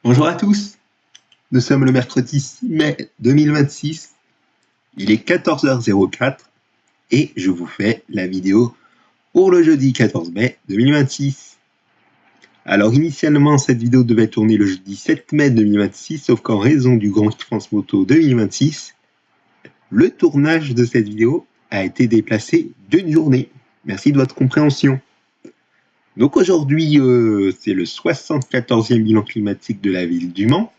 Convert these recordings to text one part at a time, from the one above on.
Bonjour à tous, nous sommes le mercredi 6 mai 2026, il est 14h04 et je vous fais la vidéo pour le jeudi 14 mai 2026. Alors initialement cette vidéo devait tourner le jeudi 7 mai 2026, sauf qu'en raison du Grand Prix France Moto 2026, le tournage de cette vidéo a été déplacé d'une journée. Merci de votre compréhension. Donc aujourd'hui, c'est le 74e bilan climatique de la ville du Mans,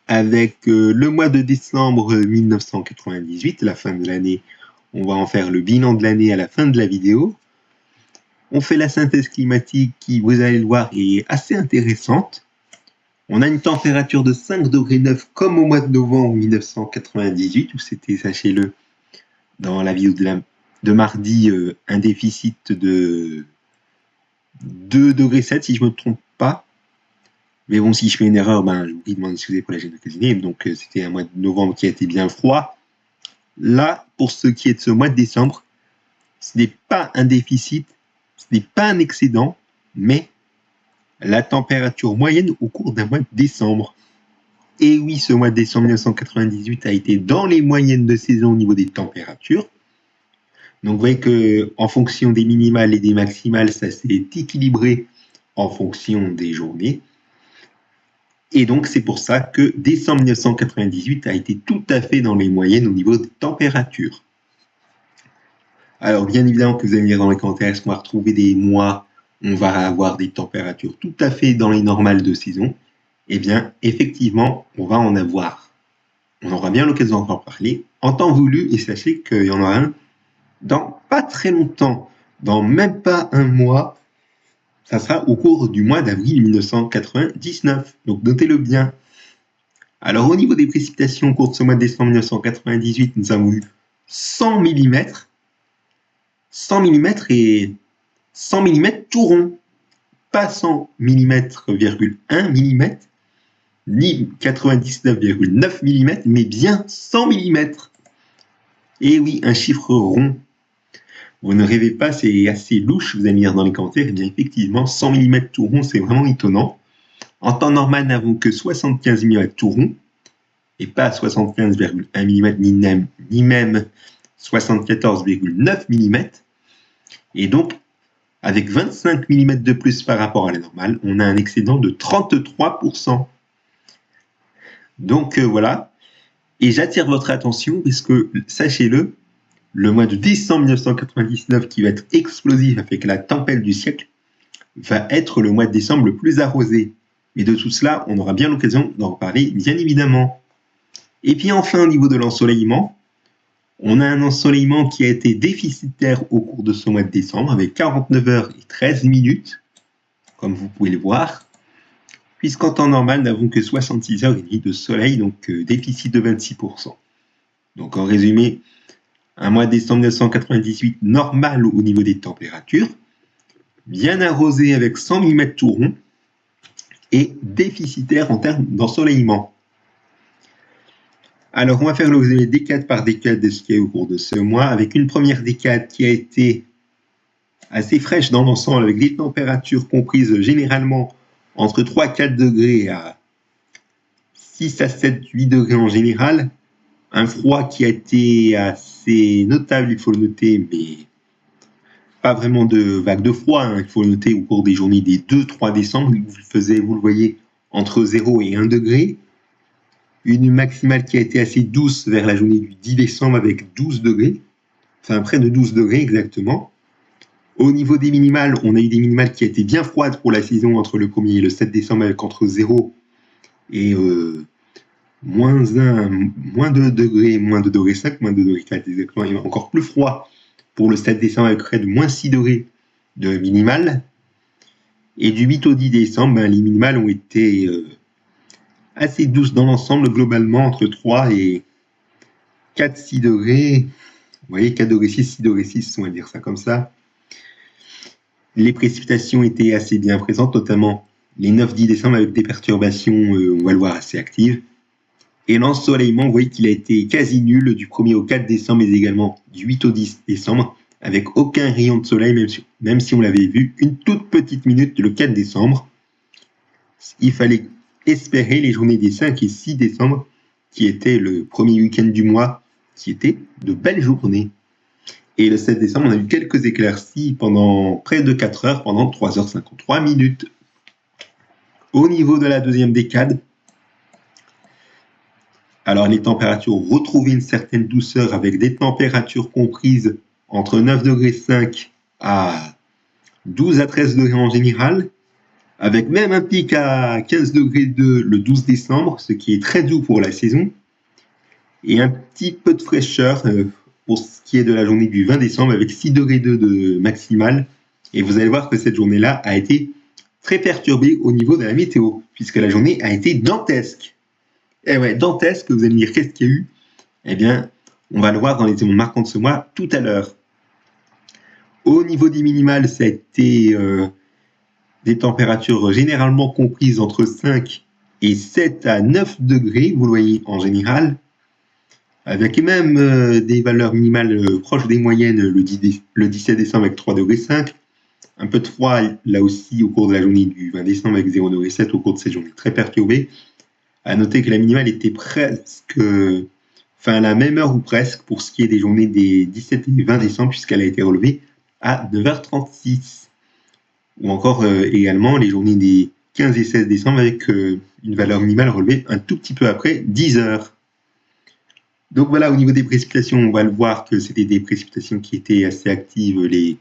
avec le mois de décembre 1998, la fin de l'année. On va en faire le bilan de l'année à la fin de la vidéo. On fait la synthèse climatique qui, vous allez le voir, est assez intéressante. On a une température de 5,9 degrés comme au mois de novembre 1998, où c'était, sachez-le, dans la vidéo de mardi, un déficit de 2,7 degrés si je ne me trompe pas. Mais bon, si je fais une erreur, je vous prie de m'en excuser pour la chaîne de cuisiner. Donc c'était un mois de novembre qui a été bien froid. Là, pour ce qui est de ce mois de décembre, ce n'est pas un déficit, ce n'est pas un excédent, mais la température moyenne au cours d'un mois de décembre. Et oui, ce mois de décembre 1998 a été dans les moyennes de saison au niveau des températures. Donc vous voyez qu'en fonction des minimales et des maximales, ça s'est équilibré en fonction des journées. Et donc c'est pour ça que décembre 1998 a été tout à fait dans les moyennes au niveau des températures. Alors bien évidemment que vous allez me dire dans les commentaires, est-ce qu'on va retrouver des mois où on va avoir des températures tout à fait dans les normales de saison? Eh bien effectivement, on va en avoir. On aura bien l'occasion d'en parler en temps voulu, et sachez qu'il y en aura un dans pas très longtemps, dans même pas un mois. Ça sera au cours du mois d'avril 1999, donc notez-le bien. Alors au niveau des précipitations au cours de ce mois de décembre 1998, nous avons eu 100 mm, 100 mm et 100 mm tout rond, pas 100 mm,1 mm, ni 99,9 mm, mais bien 100 mm. Et oui, un chiffre rond. Vous ne rêvez pas, c'est assez louche, vous allez me dire dans les commentaires. Eh bien effectivement, 100 mm tout rond, c'est vraiment étonnant. En temps normal, nous n'avons que 75 mm tout rond, et pas 75,1 mm, ni même 74,9 mm. Et donc, avec 25 mm de plus par rapport à la normale, on a un excédent de 33%. Donc voilà. Et j'attire votre attention, parce que, sachez-le, le mois de décembre 1999, qui va être explosif avec la tempête du siècle, va être le mois de décembre le plus arrosé. Et de tout cela, on aura bien l'occasion d'en reparler, bien évidemment. Et puis enfin, au niveau de l'ensoleillement, on a un ensoleillement qui a été déficitaire au cours de ce mois de décembre, avec 49 heures et 13 minutes, comme vous pouvez le voir, puisqu'en temps normal, nous n'avons que 66 heures et demie de soleil, donc déficit de 26%. Donc en résumé, un mois de décembre 1998 normal au niveau des températures, bien arrosé avec 100 mm tout rond, et déficitaire en termes d'ensoleillement. Alors, on va faire le résumé décade par décade de ce qu'il y a eu au cours de ce mois, avec une première décade qui a été assez fraîche dans l'ensemble, avec des températures comprises généralement entre 3 à 4 degrés à 6 à 7, 8 degrés en général. Un froid qui a été assez notable, il faut le noter, mais pas vraiment de vague de froid, il faut le noter au cours des journées des 2-3 décembre, vous le voyez, entre 0 et 1 degré. Une maximale qui a été assez douce vers la journée du 10 décembre avec 12 degrés, enfin près de 12 degrés exactement. Au niveau des minimales, on a eu des minimales qui étaient bien froides pour la saison entre le 1er et le 7 décembre, avec entre 0 et moins 2 degrés, moins 2 degrés 5, moins 2 degrés 4 exactement, et encore plus froid pour le 7 décembre avec près de moins 6 degrés de minimales. Et du 8 au 10 décembre, les minimales ont été assez douces dans l'ensemble, globalement entre 3 et 4-6 degrés. Vous voyez, 4 degrés 6, 6 degrés 6, on va dire ça comme ça. Les précipitations étaient assez bien présentes, notamment les 9-10 décembre avec des perturbations, on va le voir, assez actives. Et l'ensoleillement, vous voyez qu'il a été quasi nul du 1er au 4 décembre, mais également du 8 au 10 décembre, avec aucun rayon de soleil, même si on l'avait vu une toute petite minute le 4 décembre. il fallait espérer les journées des 5 et 6 décembre, qui était le premier week-end du mois, qui étaient de belles journées. Et le 7 décembre, on a eu quelques éclaircies pendant près de 4 heures, pendant 3h53 minutes. Au niveau de la deuxième décade, alors les températures ont retrouvé une certaine douceur avec des températures comprises entre 9,5 degrés à 12 à 13 degrés en général, avec même un pic à 15 degrés le 12 décembre, ce qui est très doux pour la saison, et un petit peu de fraîcheur pour ce qui est de la journée du 20 décembre avec 6 degrés de maximal. Et vous allez voir que cette journée-là a été très perturbée au niveau de la météo, puisque la journée a été dantesque. Et ouais, dantesque, vous allez me dire qu'est-ce qu'il y a eu? Eh bien, on va le voir dans les éléments marquants de ce mois tout à l'heure. Au niveau des minimales, ça a été des températures généralement comprises entre 5 et 7 à 9 degrés, vous le voyez en général, avec même des valeurs minimales proches des moyennes le 17 décembre avec 3,5 degrés, un peu de froid là aussi au cours de la journée du 20 décembre avec 0,7 degrés au cours de cette journée très perturbée. À noter que la minimale était presque, à la même heure ou presque pour ce qui est des journées des 17 et 20 décembre, puisqu'elle a été relevée à 9h36. Ou encore également les journées des 15 et 16 décembre avec une valeur minimale relevée un tout petit peu après 10 heures. Donc voilà, au niveau des précipitations, on va le voir que c'était des précipitations qui étaient assez actives les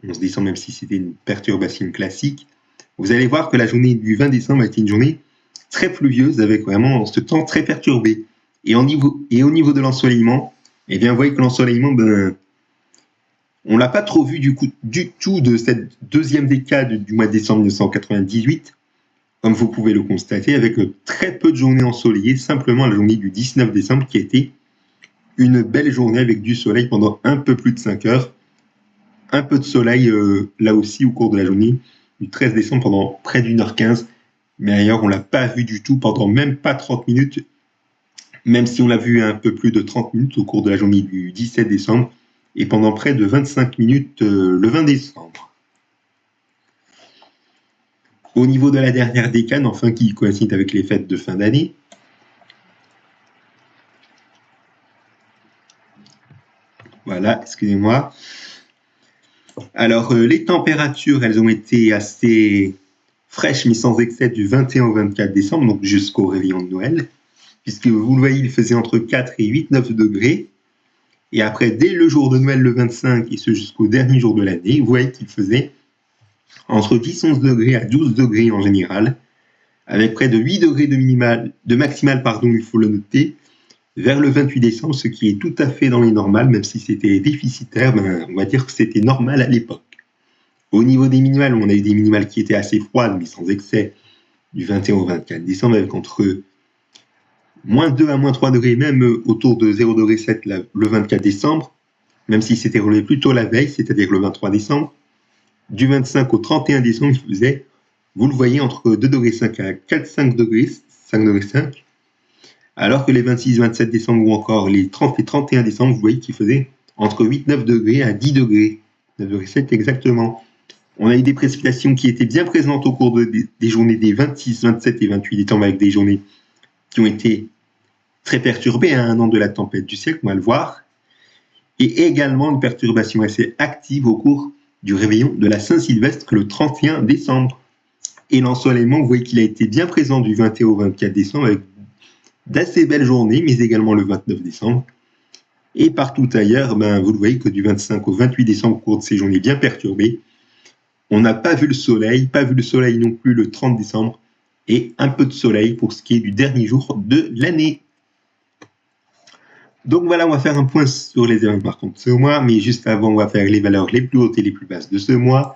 11 décembre, même si c'était une perturbation classique. Vous allez voir que la journée du 20 décembre a été une journée très pluvieuse avec vraiment ce temps très perturbé. Et au niveau de l'ensoleillement, eh bien, vous voyez que l'ensoleillement, on ne l'a pas trop vu du tout de cette deuxième décade du mois de décembre 1998, comme vous pouvez le constater, avec très peu de journées ensoleillées, simplement la journée du 19 décembre qui a été une belle journée avec du soleil pendant un peu plus de 5 heures. Un peu de soleil là aussi au cours de la journée du 13 décembre pendant près d'1h15. Mais ailleurs, on ne l'a pas vu du tout pendant même pas 30 minutes, même si on l'a vu un peu plus de 30 minutes au cours de la journée du 17 décembre et pendant près de 25 minutes le 20 décembre. Au niveau de la dernière décade, enfin qui coïncide avec les fêtes de fin d'année, voilà, excusez-moi. Alors, les températures, elles ont été assez fraîches, mais sans excès, du 21 au 24 décembre, donc jusqu'au réveillon de Noël, puisque vous le voyez, il faisait entre 4 et 8-9 degrés. Et après, dès le jour de Noël, le 25, et ce jusqu'au dernier jour de l'année, vous voyez qu'il faisait entre 10-11 degrés à 12 degrés en général, avec près de 8 degrés de maximal, il faut le noter, vers le 28 décembre, ce qui est tout à fait dans les normales, même si c'était déficitaire, on va dire que c'était normal à l'époque. Au niveau des minimales, on a eu des minimales qui étaient assez froides, mais sans excès, du 21 au 24 décembre, avec entre moins 2 à moins 3 degrés, même autour de 0,7 degrés le 24 décembre, même si c'était relevé plus tôt la veille, c'est-à-dire le 23 décembre. Du 25 au 31 décembre, il faisait, vous le voyez, entre 2,5 degrés à 4,5 degrés, 5,5 degrés, alors que les 26-27 décembre ou encore les 30 et 31 décembre, vous voyez qu'il faisait entre 8-9 degrés à 10 degrés, 9,7 exactement. On a eu des précipitations qui étaient bien présentes au cours des journées des 26, 27 et 28 décembre, avec des journées qui ont été très perturbées à un an de la tempête du siècle, on va le voir, et également une perturbation assez active au cours du réveillon de la Saint-Sylvestre le 31 décembre. Et l'ensoleillement, vous voyez qu'il a été bien présent du 21 au 24 décembre avec d'assez belles journées, mais également le 29 décembre. Et partout ailleurs, vous le voyez que du 25 au 28 décembre, au cours de ces journées bien perturbées, on n'a pas vu le soleil non plus le 30 décembre, et un peu de soleil pour ce qui est du dernier jour de l'année. Donc voilà, on va faire un point sur les événements marquants de ce mois, mais juste avant, on va faire les valeurs les plus hautes et les plus basses de ce mois.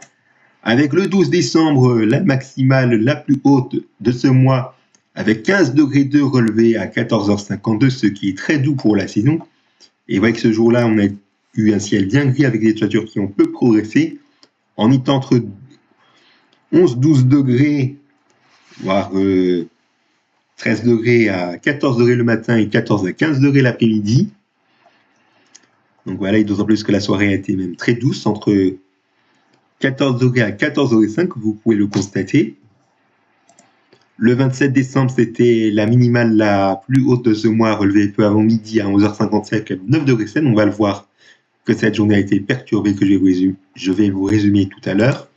Avec le 12 décembre, la maximale la plus haute de ce mois, avec 15 degrés de relevé à 14h52, ce qui est très doux pour la saison. Et vous voyez que ce jour-là, on a eu un ciel bien gris avec des températures qui ont peu progressé, en étant entre 11-12 degrés, voire 13 degrés à 14 degrés le matin et 14 à 15 degrés l'après-midi. Donc voilà, et d'autant plus que la soirée a été même très douce, entre 14 degrés à 14,5 degrés, vous pouvez le constater. Le 27 décembre, c'était la minimale la plus haute de ce mois, relevée peu avant midi à 11h57 à 9 degrés 7. On va le voir que cette journée a été perturbée, que je vais vous résumer tout à l'heure.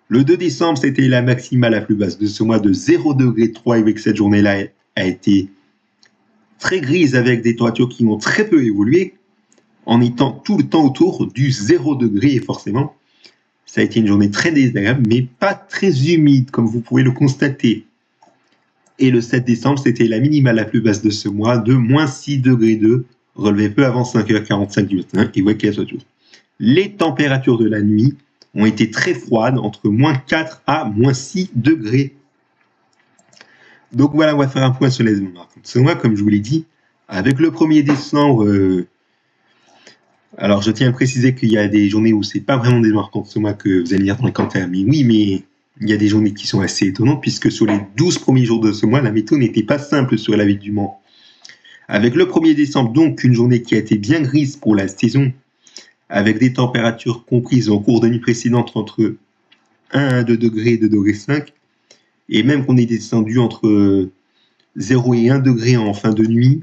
Le 2 décembre, c'était la maximale la plus basse de ce mois de 0 degré 3, et que cette journée-là a été très grise avec des températures qui ont très peu évolué, en étant tout le temps autour du 0 degré, et forcément, ça a été une journée très désagréable, mais pas très humide, comme vous pouvez le constater. Et le 7 décembre, c'était la minimale la plus basse de ce mois, de moins 6 degrés 2, relevée peu avant 5h45 du matin, et voyez qu'il y a chose. Les températures de la nuit ont été très froides, entre moins 4 à moins 6 degrés. Donc voilà, on va faire un point sur les événements. Ce mois, comme je vous l'ai dit, avec le 1er décembre, alors je tiens à préciser qu'il y a des journées où c'est pas vraiment des marquantes ce mois que vous allez lire dans les commentaires, mais oui, mais il y a des journées qui sont assez étonnantes, puisque sur les 12 premiers jours de ce mois, la météo n'était pas simple sur la ville du Mans. Avec le 1er décembre, donc, une journée qui a été bien grise pour la saison, avec des températures comprises en cours de nuit précédente entre 1 à 2 degrés et 2 degrés 5, et même qu'on est descendu entre 0 et 1 degré en fin de nuit,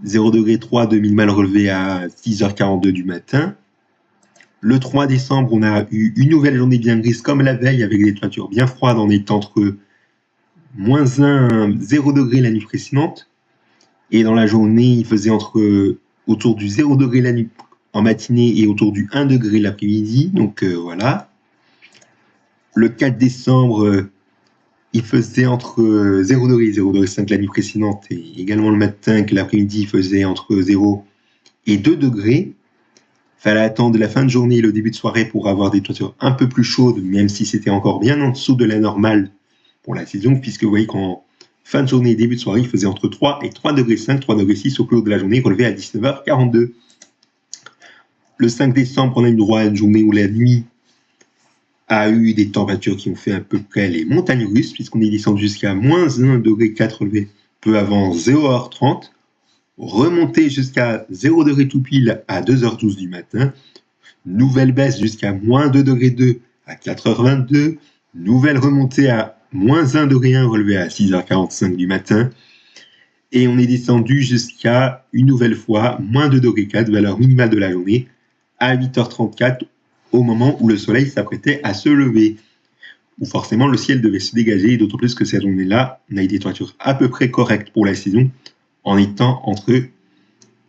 0 degré 3 de minimale relevée à 6h42 du matin. Le 3 décembre, on a eu une nouvelle journée bien grise comme la veille, avec des températures bien froides en étant entre moins 1, 0 degré la nuit précédente. Et dans la journée, il faisait autour du 0 degré la nuit en matinée et autour du 1 degré l'après-midi. Donc voilà. Le 4 décembre, il faisait entre 0 degré et 0 degré 5 la nuit précédente, et également le matin que l'après-midi, il faisait entre 0 et 2 degrés. Il fallait attendre la fin de journée et le début de soirée pour avoir des températures un peu plus chaudes, même si c'était encore bien en dessous de la normale pour la saison, puisque vous voyez qu'en fin de journée et début de soirée, il faisait entre 3 et 3 degrés 5, 3 degrés 6 au clos de la journée, relevé à 19h42. Le 5 décembre, on a eu droit à une journée où la nuit a eu des températures qui ont fait à peu près les montagnes russes, puisqu'on est descendu jusqu'à moins 1 degré 4 relevé peu avant 0h30, remonté jusqu'à 0 degré tout pile à 2h12 du matin, nouvelle baisse jusqu'à moins 2 degré 2 à 4h22, nouvelle remontée à moins 1 degré 1 relevé à 6h45 du matin, et on est descendu jusqu'à une nouvelle fois moins 2 degré 4, valeur minimale de la journée, à 8h34, au moment où le soleil s'apprêtait à se lever, où forcément le ciel devait se dégager, d'autant plus que cette journée-là, on a eu des températures à peu près correctes pour la saison, en étant entre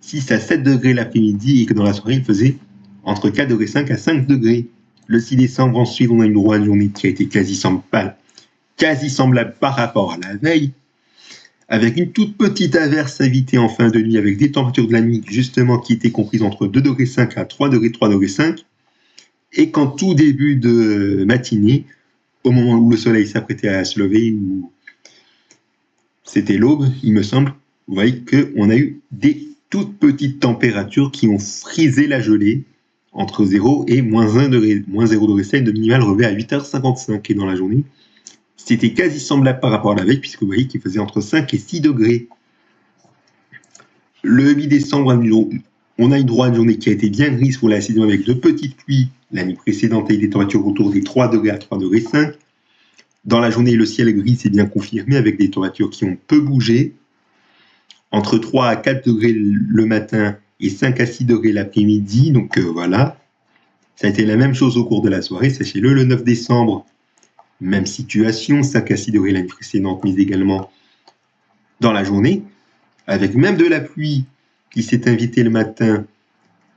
6 à 7 degrés l'après-midi, et que dans la soirée, il faisait entre 4 degrés 5 à 5 degrés. Le 6 décembre, ensuite, on a eu droit à une journée qui a été quasi semblable par rapport à la veille, avec une toute petite averse invitée en fin de nuit, avec des températures de la nuit, justement, qui étaient comprises entre 2 degrés 5 à 3 degrés, 3 degrés 5, et qu'en tout début de matinée, au moment où le soleil s'apprêtait à se lever, où c'était l'aube, il me semble, vous voyez qu'on a eu des toutes petites températures qui ont frisé la gelée entre 0 et moins 1 degré, moins 0 degré 7 de minimale relevé à 8h55. Et dans la journée, c'était quasi semblable par rapport à la veille, puisque vous voyez qu'il faisait entre 5 et 6 degrés. Le 8 décembre, on a eu droit à une journée qui a été bien grise pour la saison, avec de petites pluies la nuit précédente et des températures autour des 3 degrés à 3 degrés 5. Dans la journée, le ciel gris s'est bien confirmé, avec des températures qui ont peu bougé, entre 3 à 4 degrés le matin et 5 à 6 degrés l'après-midi. Donc voilà, ça a été la même chose au cours de la soirée, sachez-le. Le 9 décembre, même situation, 5 à 6 degrés la nuit précédente, mais également dans la journée, avec même de la pluie qui s'est invitée le matin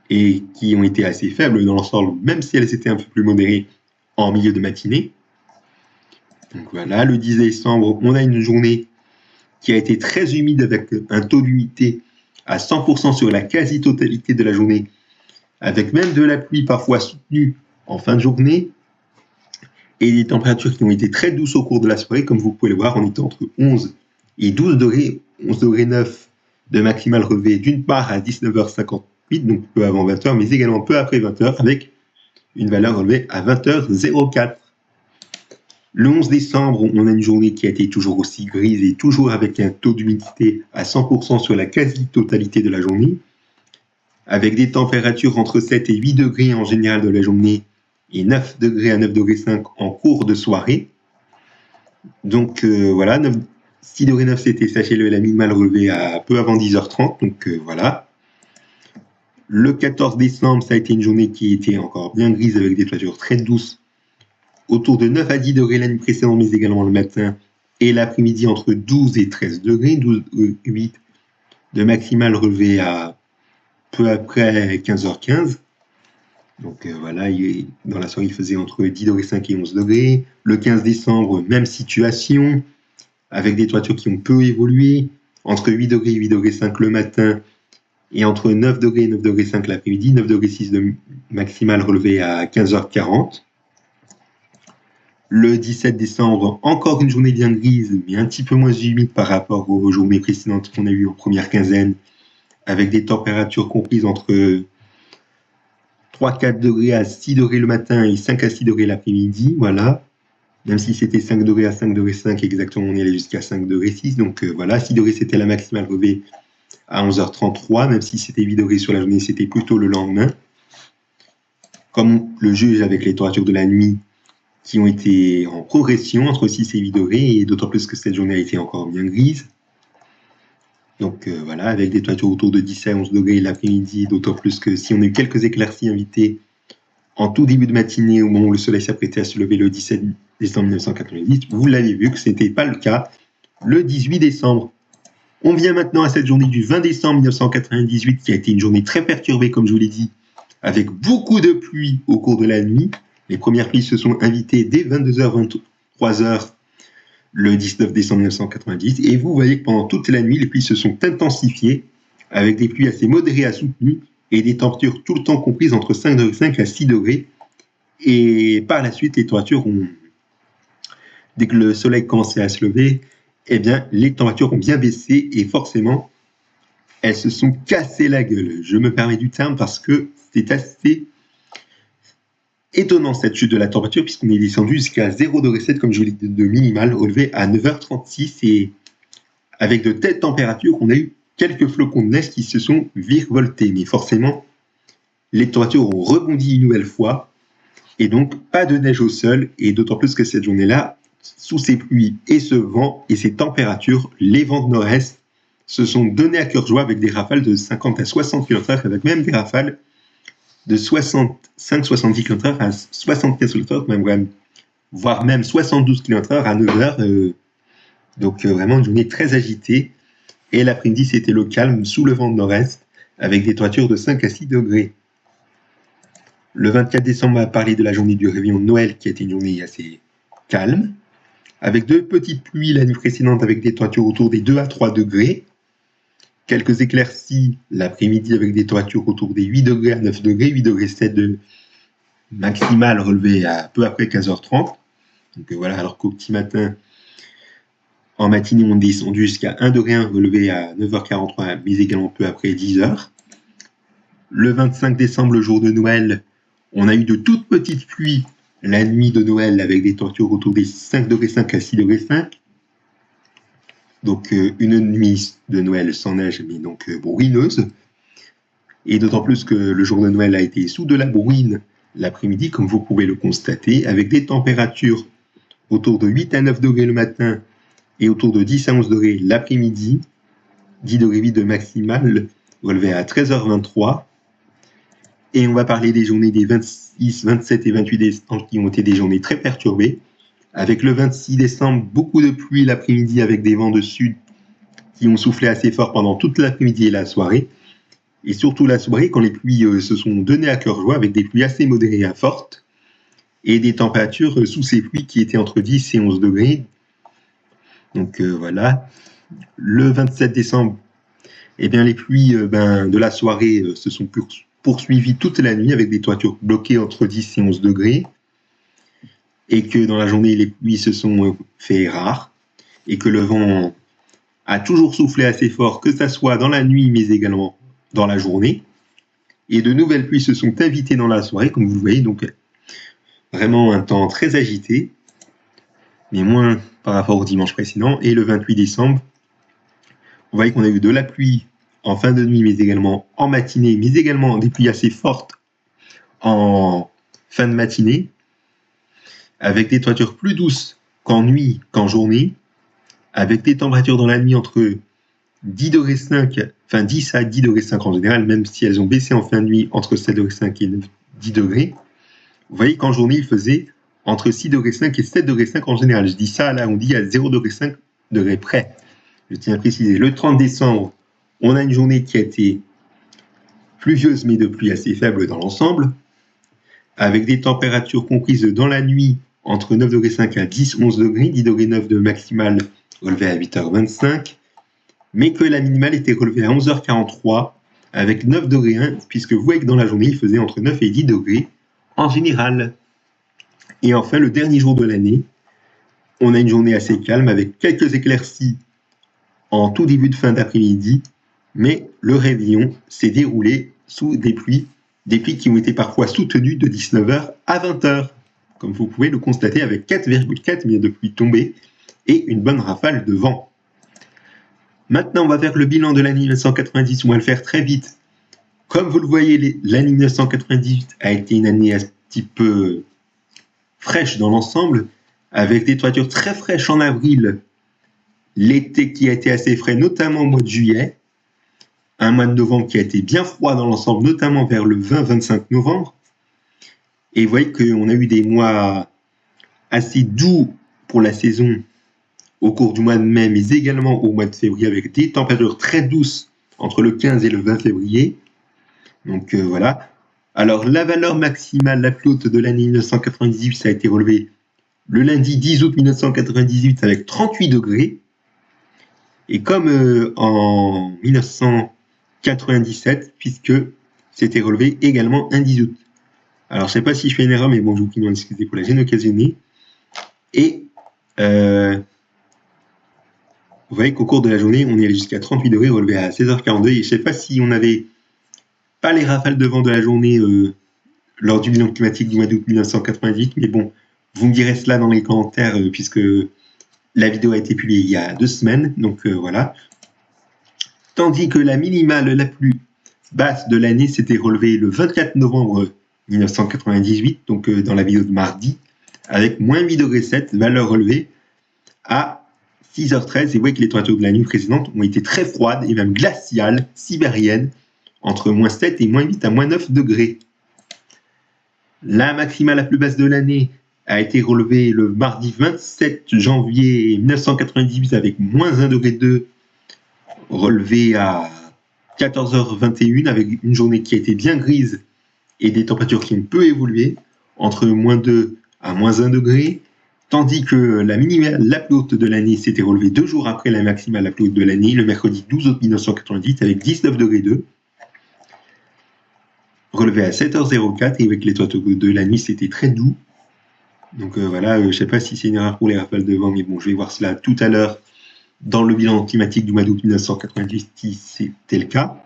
et qui ont été assez faibles dans l'ensemble, même si elles étaient un peu plus modérées en milieu de matinée. Donc voilà, le 10 décembre, on a une journée qui a été très humide, avec un taux d'humidité à 100% sur la quasi-totalité de la journée, avec même de la pluie parfois soutenue en fin de journée, et des températures qui ont été très douces au cours de la soirée, comme vous pouvez le voir, on était entre 11 et 12 degrés, 11 degrés 9 de maximale relevée, d'une part à 19h58, donc peu avant 20h, mais également peu après 20h, avec une valeur relevée à 20h04. Le 11 décembre, on a une journée qui a été toujours aussi grise et toujours avec un taux d'humidité à 100% sur la quasi-totalité de la journée, avec des températures entre 7 et 8 degrés en général de la journée et 9 degrés à 9 degrés 5 en cours de soirée. Donc voilà, 6 degrés 9 c'était, sachez-le, la minimale relevée à peu avant 10h30. Donc voilà. Le 14 décembre, ça a été une journée qui était encore bien grise avec des températures très douces, autour de 9 à 10 degrés la nuit précédente, mais également le matin et l'après-midi entre 12 et 13 degrés, 12,8 de maximale relevée à peu après 15h15. Donc voilà, dans la soirée, il faisait entre 10 degrés 5 et 11 degrés. Le 15 décembre, même situation, avec des températures qui ont peu évolué, entre 8 degrés et 8 degrés 5 le matin, et entre 9 degrés et 9 degrés 5 l'après-midi, 9 degrés 6 de maximale relevée à 15h40. Le 17 décembre, encore une journée bien grise, mais un petit peu moins humide par rapport aux journées précédentes qu'on a eues en première quinzaine, avec des températures comprises entre 3-4 degrés à 6 degrés le matin et 5 à 6 degrés l'après-midi, voilà. Même si c'était 5 degrés à 5 degrés 5 exactement, on y allait jusqu'à 5 degrés 6. Donc voilà, 6 degrés c'était la maximale relevée à 11h33, même si c'était 8 degrés sur la journée, c'était plutôt le lendemain. Comme le juge avec les températures de la nuit qui ont été en progression entre 6 et 8 degrés, et d'autant plus que cette journée a été encore bien grise. Donc voilà, avec des températures autour de 10 à 11 degrés l'après-midi, d'autant plus que si on a eu quelques éclaircies invitées en tout début de matinée, au moment où le soleil s'apprêtait à se lever le 17 décembre 1990, vous l'avez vu que ce n'était pas le cas le 18 décembre. On vient maintenant à cette journée du 20 décembre 1998, qui a été une journée très perturbée, comme je vous l'ai dit, avec beaucoup de pluie au cours de la nuit. Les premières pluies se sont invitées dès 22h, 23h le 19 décembre 1990. Et vous voyez que pendant toute la nuit, les pluies se sont intensifiées, avec des pluies assez modérées à soutenues et des températures tout le temps comprises entre 5,5 à 6 degrés. Et par la suite, les températures ont, dès que le soleil commençait à se lever, eh bien, les températures ont bien baissé et forcément, elles se sont cassées la gueule. Je me permets du terme parce que c'est assez étonnant cette chute de la température, puisqu'on est descendu jusqu'à 0,7 comme je l'ai dit, de minimale, relevé à 9h36, et avec de telles températures, on a eu quelques flocons de neige qui se sont virevoltés. Mais forcément, les températures ont rebondi une nouvelle fois, et donc pas de neige au sol, et d'autant plus que cette journée-là, sous ces pluies et ce vent et ces températures, les vents de nord-est se sont donnés à cœur joie avec des rafales de 50 à 60 km/h, avec même des rafales de 65-70 km/h à 75 km/h, voire même 72 km/h à 9h. Donc vraiment une journée très agitée. Et l'après-midi, c'était le calme sous le vent de nord-est, avec des températures de 5 à 6 degrés. Le 24 décembre, on va parler de la journée du réveillon de Noël, qui a été une journée assez calme, avec de petites pluies la nuit précédente, avec des températures autour des 2 à 3 degrés. Quelques éclaircies l'après-midi avec des températures autour des 8 degrés à 9 degrés, 8 degrés 7 de maximale relevée à peu après 15h30. Donc voilà, alors qu'au petit matin, en matinée, on descendu jusqu'à 1 degré 1 relevé à 9h43, mais également peu après 10h. Le 25 décembre, le jour de Noël, on a eu de toutes petites pluies la nuit de Noël avec des températures autour des 5 degrés 5 à 6 degrés 5. Donc une nuit de Noël sans neige, mais donc bruineuse. Et d'autant plus que le jour de Noël a été sous de la bruine l'après-midi, comme vous pouvez le constater, avec des températures autour de 8 à 9 degrés le matin et autour de 10 à 11 degrés l'après-midi, 10 degrés 8 de maximale, relevé à 13h23. Et on va parler des journées des 26, 27 et 28 décembre qui ont été des journées très perturbées. Avec le 26 décembre, beaucoup de pluie l'après-midi avec des vents de sud qui ont soufflé assez fort pendant toute l'après-midi et la soirée. Et surtout la soirée, quand les pluies se sont données à cœur joie, avec des pluies assez modérées à fortes, et des températures sous ces pluies qui étaient entre 10 et 11 degrés. Donc voilà. Le 27 décembre, eh bien, les pluies de la soirée se sont poursuivies toute la nuit avec des températures bloquées entre 10 et 11 degrés. Et que dans la journée, les pluies se sont fait rares. Et que le vent a toujours soufflé assez fort, que ça soit dans la nuit, mais également dans la journée. Et de nouvelles pluies se sont invitées dans la soirée, comme vous le voyez. Donc, vraiment un temps très agité, mais moins par rapport au dimanche précédent. Et le 28 décembre, on voyait qu'on a eu de la pluie en fin de nuit, mais également en matinée, mais également des pluies assez fortes en fin de matinée, avec des températures plus douces qu'en nuit qu'en journée, avec des températures dans la nuit entre 10 degrés 5, enfin 10 à 10 degrés 5 en général, même si elles ont baissé en fin de nuit entre 7 degrés 5 et 10 degrés. Vous voyez qu'en journée, il faisait entre 6 degrés 5 et 7 degrés 5 en général. Je dis ça, là, on dit à 0 degrés 5 degrés près. Je tiens à préciser. Le 30 décembre, on a une journée qui a été pluvieuse, mais de pluie assez faible dans l'ensemble, avec des températures comprises dans la nuit entre 9 degrés 5 à 10-11 degrés, 10 degrés 9 de maximale relevée à 8h25, mais que la minimale était relevée à 11h43 avec 9 degrés 1, puisque vous voyez que dans la journée, il faisait entre 9 et 10 degrés en général. Et enfin, le dernier jour de l'année, on a une journée assez calme avec quelques éclaircies en tout début de fin d'après-midi, mais le réveillon s'est déroulé sous des pluies qui ont été parfois soutenues de 19h à 20h, comme vous pouvez le constater avec 4,4 mm de pluie tombée et une bonne rafale de vent. Maintenant, on va faire le bilan de l'année 1990, on va le faire très vite. Comme vous le voyez, l'année 1998 a été une année un petit peu fraîche dans l'ensemble, avec des températures très fraîches en avril, l'été qui a été assez frais, notamment au mois de juillet, un mois de novembre qui a été bien froid dans l'ensemble, notamment vers le 20-25 novembre. Et vous voyez qu'on a eu des mois assez doux pour la saison au cours du mois de mai, mais également au mois de février, avec des températures très douces entre le 15 et le 20 février. Donc voilà. Alors la valeur maximale la plus haute de l'année 1998, ça a été relevé le lundi 10 août 1998 avec 38 degrés. Et comme en 1997, puisque c'était relevé également un 10 août. Alors je ne sais pas si je fais une erreur, mais bon, je vous prie d'en excuser pour la gêne occasionnée. Et vous voyez qu'au cours de la journée, on est allé jusqu'à 38 degrés, relevé à 16h42. Et je ne sais pas si on n'avait pas les rafales de vent de la journée lors du bilan climatique du mois d'août 1998, mais bon, vous me direz cela dans les commentaires, puisque la vidéo a été publiée il y a 2 semaines, donc voilà. Tandis que la minimale la plus basse de l'année s'était relevée le 24 novembre 1998, donc dans la vidéo de mardi, avec moins 8 degrés 7, valeur relevée à 6h13. Et vous voyez que les températures de la nuit précédente ont été très froides et même glaciales, sibériennes, entre moins 7 et moins 8 à moins 9 degrés. La maximale la plus basse de l'année a été relevée le mardi 27 janvier 1998 avec moins 1 degré 2, relevé à 14h21 avec une journée qui a été bien grise et des températures qui ont peu évolué, entre moins 2 à moins 1 degré, tandis que la minimale la plus haute de l'année s'était relevée 2 jours après la maximale la plus haute de l'année, le mercredi 12 août 1998 avec 19 degrés 2, relevé à 7h04 et avec les températures de la nuit c'était très doux. Donc voilà, je ne sais pas si c'est une erreur pour les rafales de vent, mais bon, je vais voir cela tout à l'heure dans le bilan climatique du mois d'août 1998 si c'était le cas.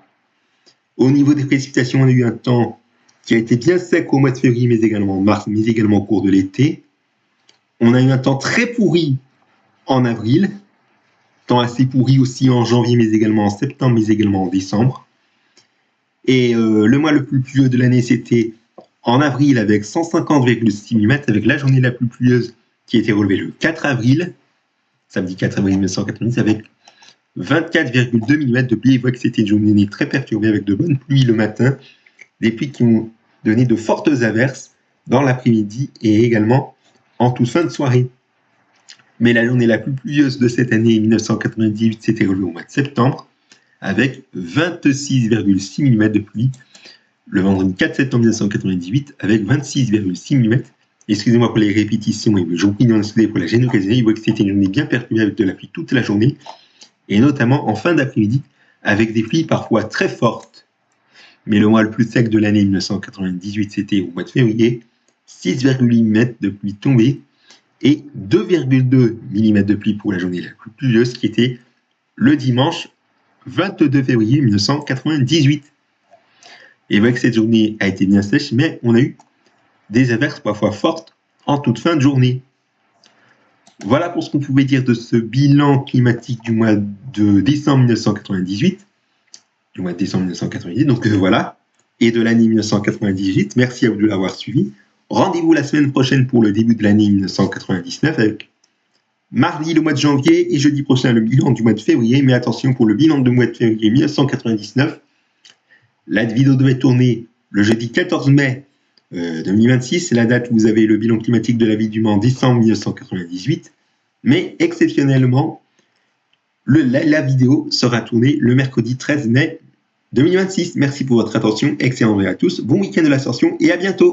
Au niveau des précipitations, on a eu un temps qui a été bien sec au mois de février, mais également en mars, mais également au cours de l'été. On a eu un temps très pourri en avril, temps assez pourri aussi en janvier, mais également en septembre, mais également en décembre. Et le mois le plus pluvieux de l'année, c'était en avril avec 150,6 mm, avec la journée la plus pluvieuse qui a été relevée le 4 avril, samedi 4 avril 1990, avec 24,2 mm de pluie. Et vous voyez que c'était une journée très perturbée avec de bonnes pluies le matin, des pluies qui ont donné de fortes averses dans l'après-midi et également en toute fin de soirée. Mais la journée la plus pluvieuse de cette année 1998 s'était relevée au mois de septembre, avec 26,6 mm de pluie, le vendredi 4 septembre 1998, avec 26,6 mm. Excusez-moi pour les répétitions, et je vous prie d'en excuser pour la gêne occasionnée. Il voit que c'était une journée bien perturbée avec de la pluie toute la journée, et notamment en fin d'après-midi, avec des pluies parfois très fortes. Mais le mois le plus sec de l'année 1998, c'était au mois de février, 6,8 mm de pluie tombée, et 2,2 mm de pluie pour la journée la plus pluvieuse, qui était le dimanche 22 février 1998. Et avec cette journée a été bien sèche, mais on a eu des averses parfois fortes en toute fin de journée. Voilà pour ce qu'on pouvait dire de ce bilan climatique du mois de décembre 1998. Du mois de décembre 1998, donc voilà. Et de l'année 1998. Merci à vous de l'avoir suivi. Rendez-vous la semaine prochaine pour le début de l'année 1999 avec mardi le mois de janvier et jeudi prochain le bilan du mois de février. Mais attention, pour le bilan du mois de février 1999, la vidéo devait tourner le jeudi 14 mai 2026, c'est la date où vous avez le bilan climatique de la ville du Mans en décembre 1998. Mais exceptionnellement, la vidéo sera tournée le mercredi 13 mai 2026. Merci pour votre attention, excellente journée à tous, bon week-end de l'Ascension et à bientôt.